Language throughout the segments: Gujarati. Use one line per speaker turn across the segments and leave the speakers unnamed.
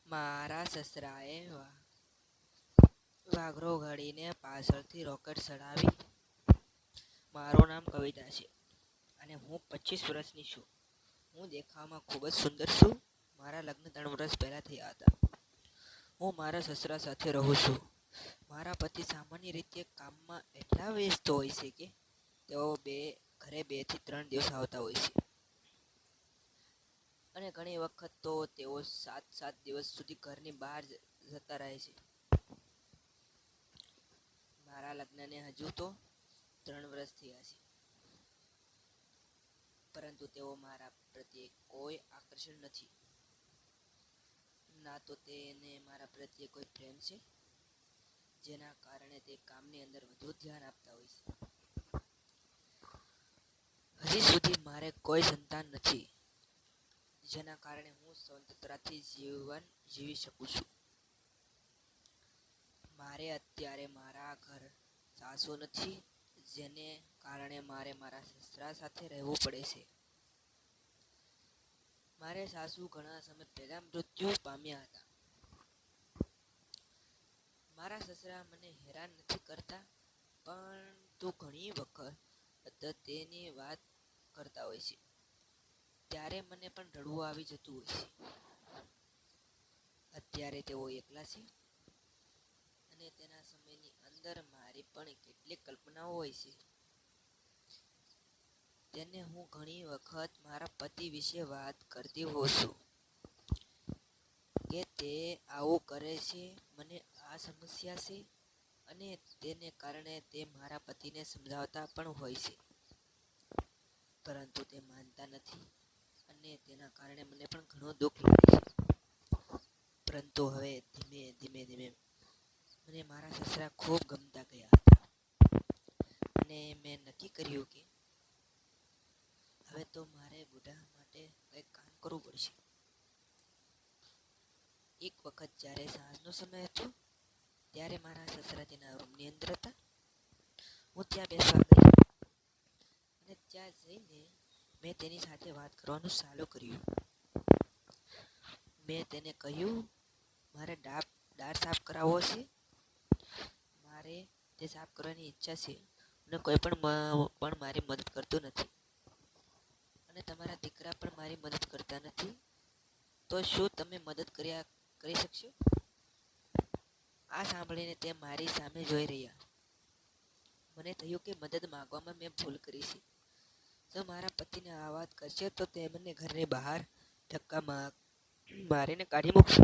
મારા સસરાએ વાઘરો ઘડીને પાછળથી રોકેટ ચડાવી. મારું નામ કવિતા છે અને હું 25 વર્ષની છું. હું દેખાવમાં ખૂબ જ સુંદર છું. મારા લગ્ન 3 વર્ષ પહેલાં થયા હતા. હું મારા સસરા સાથે રહું છું. મારા પતિ સામાન્ય રીતે કામમાં એટલા વ્યસ્ત હોય છે કે તેઓ ઘરે 2 થી 3 દિવસ આવતા હોય છે. અને ઘણી વખત તો તેઓ 7 દિવસ સુધી ઘરની બહાર જતા રહે છે. મારા લગ્નને હજુ તો 3 વર્ષ થયા છે, પરંતુ તેઓ મારા પ્રત્યે કોઈ આકર્ષણ નથી. ના તો તેને મારા પ્રત્યે કોઈ પ્રેમ છે, જેના કારણે તે કામની અંદર વધુ ધ્યાન આપતા હોય છે. હજી સુધી મારે કોઈ સંતાન નથી, જેના કારણે હું સ્વતંત્રતાથી જીવન જીવી શકું છું. મારે અત્યારે મારા ઘર સાસુ નથી, જેને કારણે મારે મારા સસરા સાથે રહેવું પડે છે. મારે સાસુ ઘણા સમય પહેલા મૃત્યુ પામ્યા હતા. મારા સસરા મને હેરાન નથી કરતા, પરંતુ ઘણી વખત તેની વાત કરતા હોય છે ત્યારે મને પણ રડવું આવી જતું હોય છે. અત્યારે તેઓ એકલા છે અને તેના સમયની અંદર મારી પણ કેટલીક કલ્પનાઓ હોય છે. તેને હું ઘણી વખત મારા પતિ વિશે વાત કરતી હોઉં છું કે તે આવું કરે છે, મને આ સમસ્યા છે, અને તેને કારણે તે મારા પતિને સમજાવતા પણ હોય છે, પરંતુ તે માનતા નથી અને તેના કારણે મને પણ ઘણું દુઃખ લાગે છે. પરંતુ હવે ધીમે ધીમે મને મારા સસરા ખૂબ ગમતા ગયા હતા અને મેં નક્કી કર્યું કે હવે તો મારે બુઢા માટે કંઈક કામ કરવું પડશે. એક વખત જ્યારે સાંજનો સમય હતો, ત્યારે મારા સસરા તેના રૂમની અંદર હતા. હું ત્યાં બેસવા ગઈ અને ત્યાં જઈને મેં તેની સાથે વાત કરવાનું ચાલુ કર્યું. મેં તેને કહ્યું, મારે દાઢ સાફ કરાવવો છે. મારે તે સાફ કરવાની ઈચ્છા છે અને કોઈ પણ મારી મદદ કરતું નથી અને તમારા દીકરા પણ મારી મદદ કરતા નથી. તો શું તમે મદદ કરી શકશો? આ સાંભળીને તે મારી સામે જોઈ રહ્યા. મને થયું કે મદદ માંગવામાં મેં ભૂલ કરી છે. જો મારા પતિને આ વાત કરશે તો તેમને ઘરની બહાર ધક્કા મારીને કાઢી મૂકશે.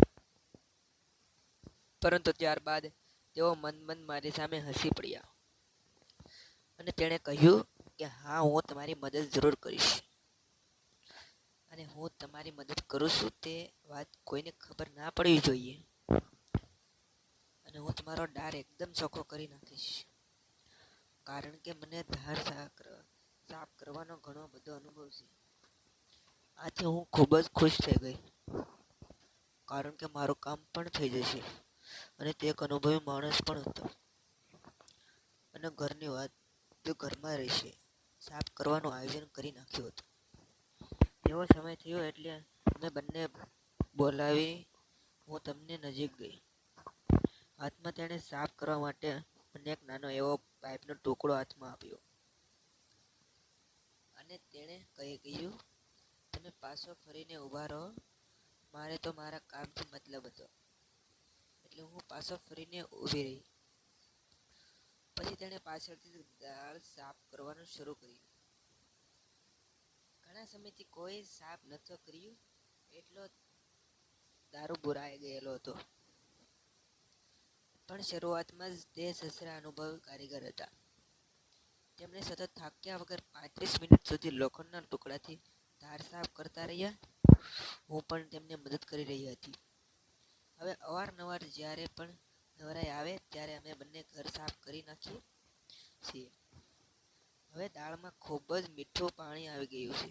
પરંતુ ત્યારબાદ તેઓ મન મારી સામે હસી પડ્યા અને તેણે કહ્યું કે હા, હું તમારી મદદ જરૂર કરીશ અને હું તમારી મદદ કરું છું તે વાત કોઈને ખબર ના પડવી જોઈએ અને હું તમારો દાઢ એકદમ ચોખ્ખો કરી નાખીશ, કારણ કે મને દાઢ સાફ કરવાનો ઘણો બધો અનુભવ છે. આથી હું ખૂબ જ ખુશ થઈ ગઈ, કારણ કે મારું કામ પણ થઈ જશે અને તે એક અનુભવી માણસ પણ હતો અને ઘરની વાત તે ઘરમાં રહેશે. સાફ કરવાનું આયોજન કરી નાખ્યું હતું. એવો સમય થયો એટલે અમે બંને બોલાવી હું તેમને નજીક ગઈ. હાથમાં તેણે સાફ કરવા માટે મને એક નાનો એવો પાઇપનો ટુકડો હાથમાં આપ્યો અને તેણે કહ્યું, તમે પાછો ફરીને ઊભા રહો. મારે તો મારા કામથી મતલબ હતો, એટલે હું પાછો ફરીને ઊભી રહી. પછી તેણે પાછળથી દાઢ સાફ કરવાનું શરૂ કર્યું. ઘણા સમયથી કોઈ સાફ નહોતું કર્યું, એટલો દારૂ ભરાઈ ગયેલો હતો. પણ શરૂઆતમાં જ તે સસરા અનુભવી કારીગર હતા. તેમણે સતત થાક્યા વગર 35 મિનિટ સુધી લોખંડના ટુકડાથી દાઢ સાફ કરતા રહ્યા. હું પણ તેમને મદદ કરી રહી હતી. હવે અવારનવાર જ્યારે પણ નવરાઈ આવે ત્યારે અમે બંને ઘર સાફ કરી નાખીએ છીએ. હવે દાળમાં ખૂબ જ મીઠું પાણી આવી ગયું છે.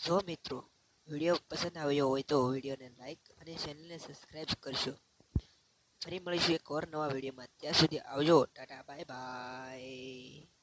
જો મિત્રો વિડીયો પસંદ આવ્યો હોય તો વિડીયોને લાઈક અને ચેનલને સબસ્ક્રાઈબ કરશો. ફરી મળીશું એક નવા વિડીયોમાં. ત્યાં સુધી આવજો. Tata, bye bye.